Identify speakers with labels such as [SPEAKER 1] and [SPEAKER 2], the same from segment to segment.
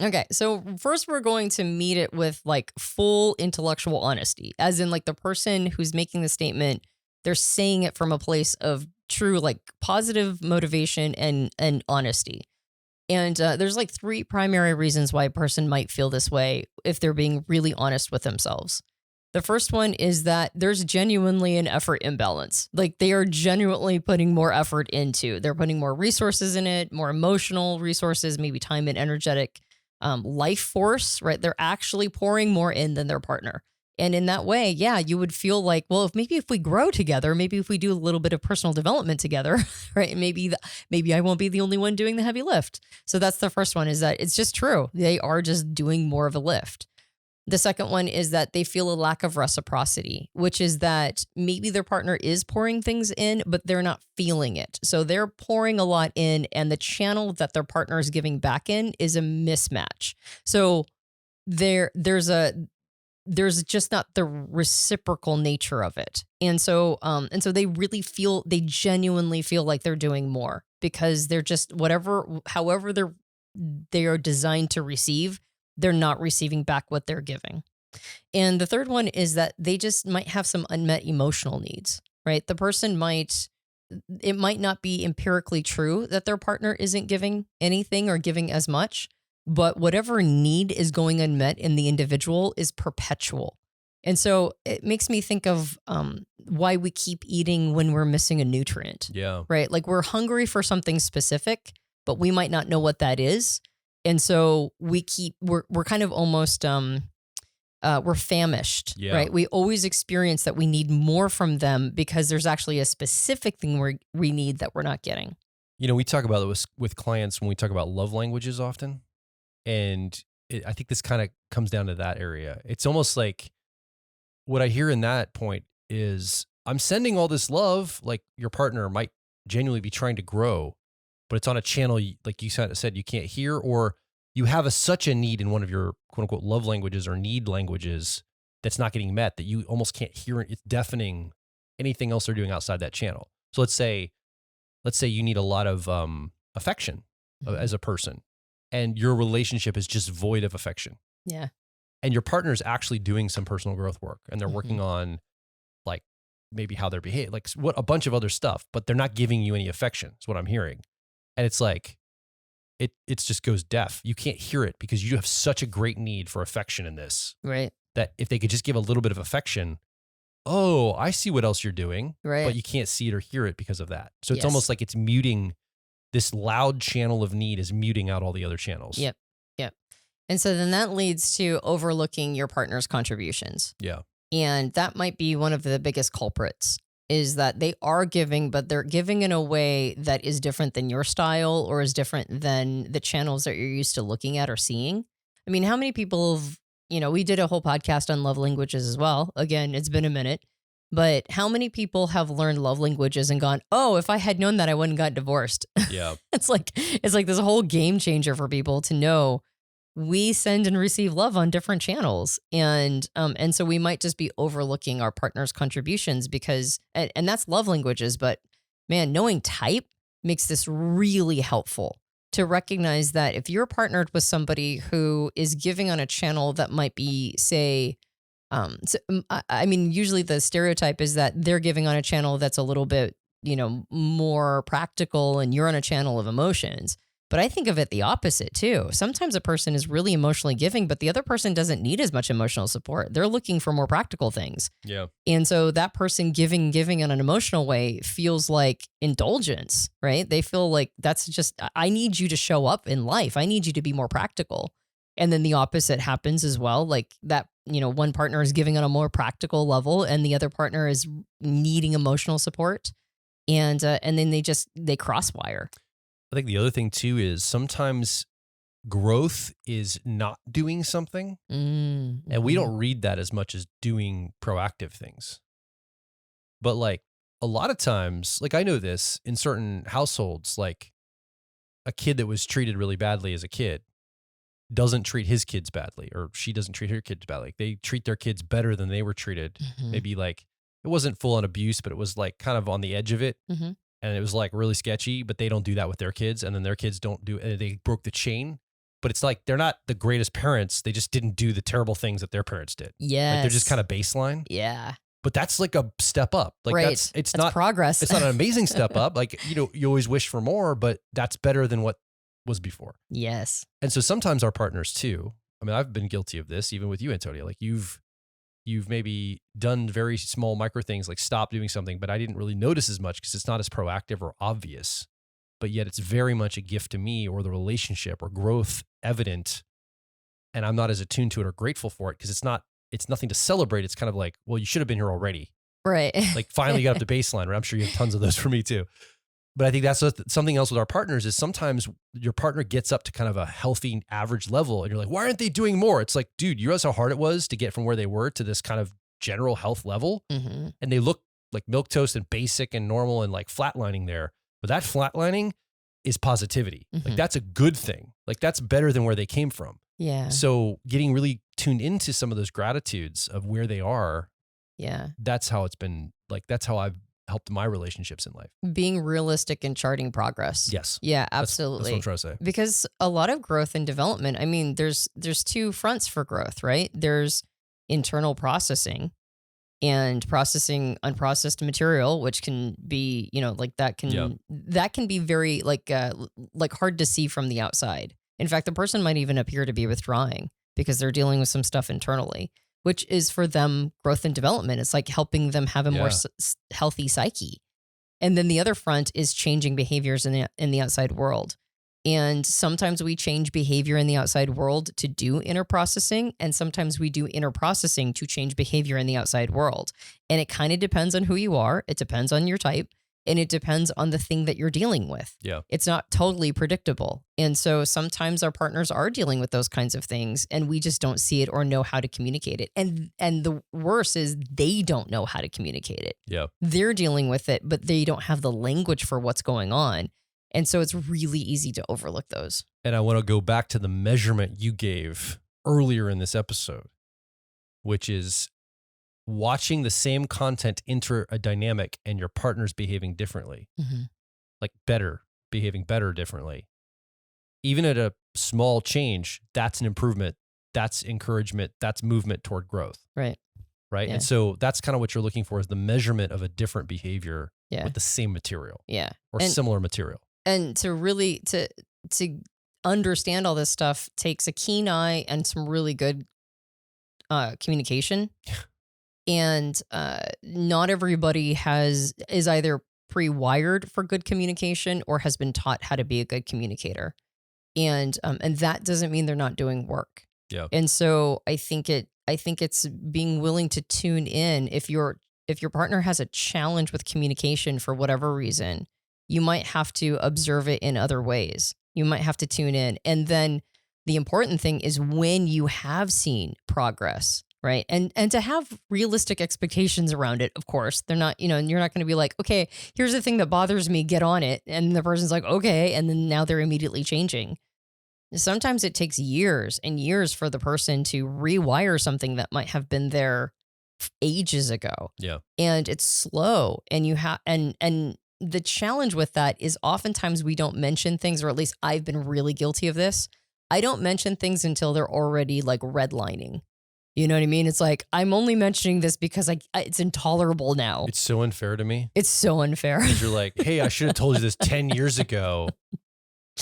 [SPEAKER 1] Okay, so first we're going to meet it with like full intellectual honesty, as in like the person who's making the statement, they're saying it from a place of true like positive motivation and honesty. And there's like three primary reasons why a person might feel this way if they're being really honest with themselves. The first one is that there's genuinely an effort imbalance. Like they are genuinely putting more effort into. They're putting more resources in it, more emotional resources, maybe time and energetic life force, right? They're actually pouring more in than their partner. And in that way, yeah, you would feel like, well, if we grow together, maybe if we do a little bit of personal development together, right? Maybe I won't be the only one doing the heavy lift. So that's the first one, is that it's just true. They are just doing more of a lift. The second one is that they feel a lack of reciprocity, which is that maybe their partner is pouring things in, but they're not feeling it. So they're pouring a lot in, and the channel that their partner is giving back in is a mismatch. So there's just not the reciprocal nature of it. And so they genuinely feel like they're doing more because they're just however they are designed to receive, they're not receiving back what they're giving. And the third one is that they just might have some unmet emotional needs, right? It might not be empirically true that their partner isn't giving anything or giving as much, but whatever need is going unmet in the individual is perpetual. And so it makes me think of why we keep eating when we're missing a nutrient.
[SPEAKER 2] Yeah.
[SPEAKER 1] Right? Like we're hungry for something specific, but we might not know what that is. And so we're kind of almost, we're famished,
[SPEAKER 2] Yeah.
[SPEAKER 1] right? We always experience that we need more from them because there's actually a specific thing we need that we're not getting.
[SPEAKER 2] You know, we talk about it with clients when we talk about love languages often. And I think this kind of comes down to that area. It's almost like what I hear in that point is I'm sending all this love, like your partner might genuinely be trying to grow, but it's on a channel, like you said, you can't hear, or you have such a need in one of your quote unquote love languages or need languages that's not getting met that you almost can't hear it. It's deafening anything else they're doing outside that channel. So let's say you need a lot of affection as a person, and your relationship is just void of affection.
[SPEAKER 1] Yeah.
[SPEAKER 2] And your partner is actually doing some personal growth work, and they're working on like maybe how they're behaving, like a bunch of other stuff, but they're not giving you any affection is what I'm hearing. And it's like, it just goes deaf. You can't hear it because you have such a great need for affection in this.
[SPEAKER 1] Right.
[SPEAKER 2] That if they could just give a little bit of affection, oh, I see what else you're doing.
[SPEAKER 1] Right.
[SPEAKER 2] But you can't see it or hear it because of that. So it's
[SPEAKER 1] Yes.
[SPEAKER 2] almost like it's muting, this loud channel of need is muting out all the other channels.
[SPEAKER 1] Yep. And so then that leads to overlooking your partner's contributions.
[SPEAKER 2] Yeah.
[SPEAKER 1] And that might be one of the biggest culprits, is that they are giving, but they're giving in a way that is different than your style or is different than the channels that you're used to looking at or seeing. I mean, how many people we did a whole podcast on love languages as well. Again, it's been a minute, but how many people have learned love languages and gone, oh, if I had known that, I wouldn't got divorced.
[SPEAKER 2] Yeah.
[SPEAKER 1] It's like this whole game changer for people to know we send and receive love on different channels. And so we might just be overlooking our partner's contributions because, and that's love languages, but man, knowing type makes this really helpful to recognize that if you're partnered with somebody who is giving on a channel that might be, say, usually the stereotype is that they're giving on a channel that's a little bit, more practical and you're on a channel of emotions. But I think of it the opposite too. Sometimes a person is really emotionally giving, but the other person doesn't need as much emotional support. They're looking for more practical things.
[SPEAKER 2] Yeah.
[SPEAKER 1] And so that person giving in an emotional way feels like indulgence, right? They feel like that's just, I need you to show up in life. I need you to be more practical. And then the opposite happens as well. Like that, one partner is giving on a more practical level and the other partner is needing emotional support. And then they crosswire.
[SPEAKER 2] I think the other thing too is sometimes growth is not doing something.
[SPEAKER 1] Mm-hmm.
[SPEAKER 2] And we don't read that as much as doing proactive things. But like a lot of times, like I know this in certain households, like a kid that was treated really badly as a kid doesn't treat his kids badly, or she doesn't treat her kids badly. Like they treat their kids better than they were treated.
[SPEAKER 1] Mm-hmm.
[SPEAKER 2] Maybe like it wasn't full on abuse, but it was like kind of on the edge of it.
[SPEAKER 1] Mm-hmm.
[SPEAKER 2] And it was like really sketchy, but they don't do that with their kids. And then their kids don't do it. They broke the chain, but it's like they're not the greatest parents. They just didn't do the terrible things that their parents did.
[SPEAKER 1] Yeah.
[SPEAKER 2] Like they're just kind of baseline.
[SPEAKER 1] Yeah.
[SPEAKER 2] But that's like a step up. Like
[SPEAKER 1] right.
[SPEAKER 2] it's
[SPEAKER 1] that's
[SPEAKER 2] not
[SPEAKER 1] progress.
[SPEAKER 2] It's not an amazing step up. Like, you always wish for more, but that's better than what was before.
[SPEAKER 1] Yes.
[SPEAKER 2] And so sometimes our partners too, I mean, I've been guilty of this, even with you, Antonia. Like you've maybe done very small micro things, like stop doing something, but I didn't really notice as much because it's not as proactive or obvious, but yet it's very much a gift to me or the relationship or growth evident. And I'm not as attuned to it or grateful for it because it's nothing to celebrate. It's kind of like, well, you should have been here already.
[SPEAKER 1] Right.
[SPEAKER 2] Like finally got up to baseline, right? I'm sure you have tons of those for me too. But I think that's something else with our partners is sometimes your partner gets up to kind of a healthy average level and you're like, why aren't they doing more? It's like, dude, you realize how hard it was to get from where they were to this kind of general health level?
[SPEAKER 1] Mm-hmm.
[SPEAKER 2] And they look like milquetoast and basic and normal and like flatlining there. But that flatlining is positivity.
[SPEAKER 1] Mm-hmm.
[SPEAKER 2] Like that's a good thing. Like that's better than where they came from.
[SPEAKER 1] Yeah.
[SPEAKER 2] So getting really tuned into some of those gratitudes of where they are.
[SPEAKER 1] Yeah.
[SPEAKER 2] That's how it's been like, that's how I've helped my relationships in life.
[SPEAKER 1] Being realistic and charting progress.
[SPEAKER 2] Yes.
[SPEAKER 1] Yeah, absolutely.
[SPEAKER 2] That's what I'm trying to say.
[SPEAKER 1] Because a lot of growth and development, I mean, there's two fronts for growth, right? There's internal processing and processing unprocessed material, which can be, like that can be very like hard to see from the outside. In fact, the person might even appear to be withdrawing because they're dealing with some stuff internally, which is for them growth and development. It's like helping them have a more healthy psyche. And then the other front is changing behaviors in the outside world. And sometimes we change behavior in the outside world to do inner processing. And sometimes we do inner processing to change behavior in the outside world. And it kind of depends on who you are. It depends on your type. And it depends on the thing that you're dealing with.
[SPEAKER 2] Yeah.
[SPEAKER 1] It's not totally predictable. And so sometimes our partners are dealing with those kinds of things and we just don't see it or know how to communicate it. And the worst is they don't know how to communicate it.
[SPEAKER 2] Yeah.
[SPEAKER 1] They're dealing with it, but they don't have the language for what's going on. And so it's really easy to overlook those.
[SPEAKER 2] And I want to go back to the measurement you gave earlier in this episode, which is watching the same content enter a dynamic and your partner's behaving differently, like behaving better differently. Even at a small change, that's an improvement. That's encouragement. That's movement toward growth.
[SPEAKER 1] Right.
[SPEAKER 2] Right.
[SPEAKER 1] Yeah.
[SPEAKER 2] And so that's kind of what you're looking for is the measurement of a different behavior with the same material.
[SPEAKER 1] Yeah.
[SPEAKER 2] Or similar material.
[SPEAKER 1] And to really, to understand all this stuff takes a keen eye and some really good communication. And not everybody is either pre-wired for good communication or has been taught how to be a good communicator. And that doesn't mean they're not doing work.
[SPEAKER 2] Yeah.
[SPEAKER 1] And so I think it's being willing to tune in. If your partner has a challenge with communication for whatever reason, you might have to observe it in other ways. You might have to tune in. And then the important thing is when you have seen progress, right? And to have realistic expectations around it, of course. They're not, you're not going to be like, okay, here's the thing that bothers me, get on it. And the person's like, okay. And then now they're immediately changing. Sometimes it takes years and years for the person to rewire something that might have been there ages ago.
[SPEAKER 2] Yeah.
[SPEAKER 1] And it's slow. And you have, and the challenge with that is oftentimes we don't mention things, or at least I've been really guilty of this. I don't mention things until they're already like redlining. You know what I mean? It's like, I'm only mentioning this because it's intolerable now.
[SPEAKER 2] It's so unfair to me.
[SPEAKER 1] It's so unfair.
[SPEAKER 2] Because you're like, hey, I should have told you this 10 years ago.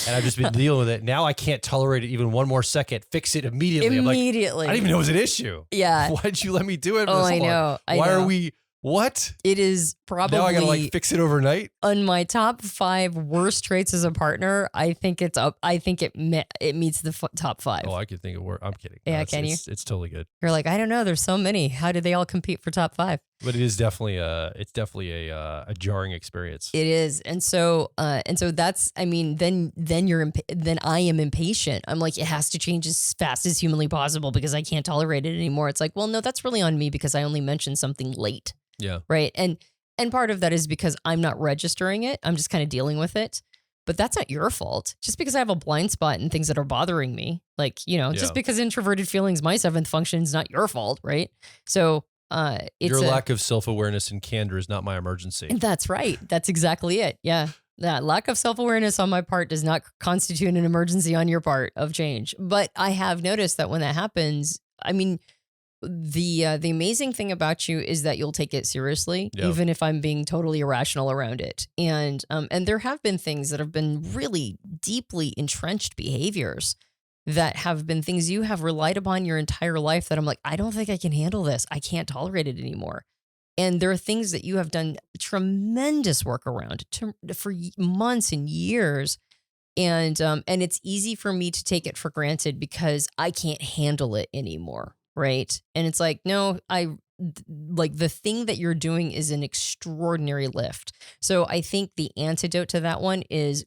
[SPEAKER 2] And I've just been dealing with it. Now I can't tolerate it even one more second. Fix it immediately.
[SPEAKER 1] Immediately.
[SPEAKER 2] I'm like, I didn't even know it was an issue.
[SPEAKER 1] Yeah.
[SPEAKER 2] Why'd you let me do it?
[SPEAKER 1] Oh, I know.
[SPEAKER 2] Why are we... What?
[SPEAKER 1] It is probably
[SPEAKER 2] now I gotta like fix it overnight.
[SPEAKER 1] On my top 5 worst traits as a partner. I think it's up. I think it meets the top 5.
[SPEAKER 2] Oh, I could think of worse. I'm kidding.
[SPEAKER 1] Yeah,
[SPEAKER 2] no,
[SPEAKER 1] can you?
[SPEAKER 2] It's totally good.
[SPEAKER 1] You're like, I don't know. There's so many. How did they all compete for top 5?
[SPEAKER 2] But it is definitely a jarring experience.
[SPEAKER 1] It is, and so that's. I mean, then I am impatient. I'm like, it has to change as fast as humanly possible because I can't tolerate it anymore. It's like, well, no, that's really on me because I only mentioned something late.
[SPEAKER 2] Yeah.
[SPEAKER 1] Right. And part of that is because I'm not registering it. I'm just kind of dealing with it. But that's not your fault. Just because I have a blind spot and things that are bothering me, like, just because introverted feelings, my 7th function is not your fault. Right. So it's
[SPEAKER 2] your lack of self-awareness and candor is not my emergency.
[SPEAKER 1] That's right. That's exactly it. Yeah. That lack of self-awareness on my part does not constitute an emergency on your part of change. But I have noticed that when that happens, I mean, the amazing thing about you is that you'll take it seriously,
[SPEAKER 2] Yeah.
[SPEAKER 1] even if I'm being totally irrational around it. And there have been things that have been really deeply entrenched behaviors that have been things you have relied upon your entire life that I'm like, I don't think I can handle this. I can't tolerate it anymore. And there are things that you have done tremendous work around for months and years. And it's easy for me to take it for granted because I can't handle it anymore. Right. And it's like, no, like the thing that you're doing is an extraordinary lift. So I think the antidote to that one is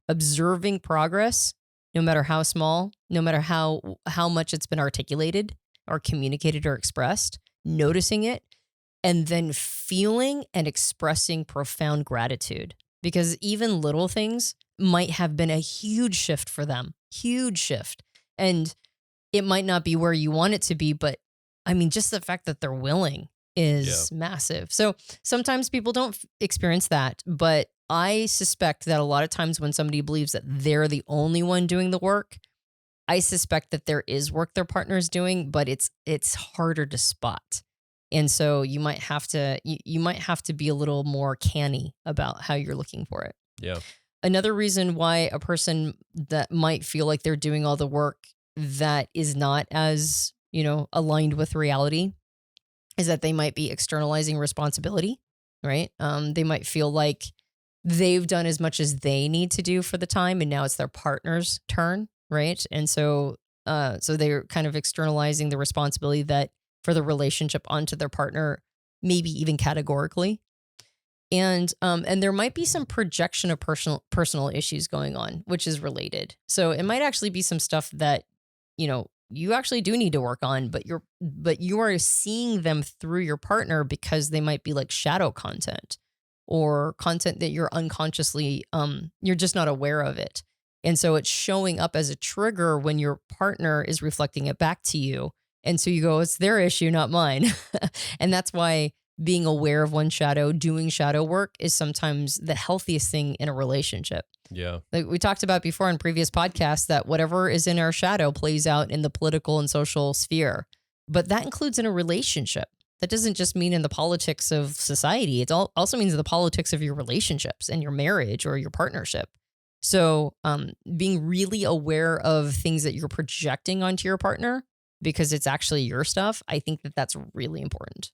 [SPEAKER 1] observing progress, no matter how small, no matter how much it's been articulated or communicated or expressed, noticing it, and then feeling and expressing profound gratitude, because even little things might have been a huge shift for them, huge shift. And it might not be where you want it to be, but I mean, just the fact that they're willing is massive. So sometimes people don't experience that, but I suspect that a lot of times when somebody believes that they're the only one doing the work, I suspect that there is work their partner's doing, but it's harder to spot. And so you might have to be a little more canny about how you're looking for it.
[SPEAKER 2] Yeah.
[SPEAKER 1] Another reason why a person that might feel like they're doing all the work that is not as, aligned with reality is that they might be externalizing responsibility, right? They might feel like they've done as much as they need to do for the time, and now it's their partner's turn, right? And so they're kind of externalizing the responsibility that for the relationship onto their partner, maybe even categorically. And there might be some projection of personal issues going on, which is related. So it might actually be some stuff that, you actually do need to work on, but you are seeing them through your partner because they might be like shadow content or content that you're unconsciously, you're just not aware of it. And so it's showing up as a trigger when your partner is reflecting it back to you. And so you go, it's their issue, not mine. And that's why being aware of one's shadow, doing shadow work is sometimes the healthiest thing in a relationship.
[SPEAKER 2] Yeah.
[SPEAKER 1] Like we talked about before in previous podcasts, that whatever is in our shadow plays out in the political and social sphere. But that includes in a relationship. That doesn't just mean in the politics of society. It also means in the politics of your relationships and your marriage or your partnership. So being really aware of things that you're projecting onto your partner because it's actually your stuff, I think that that's really important.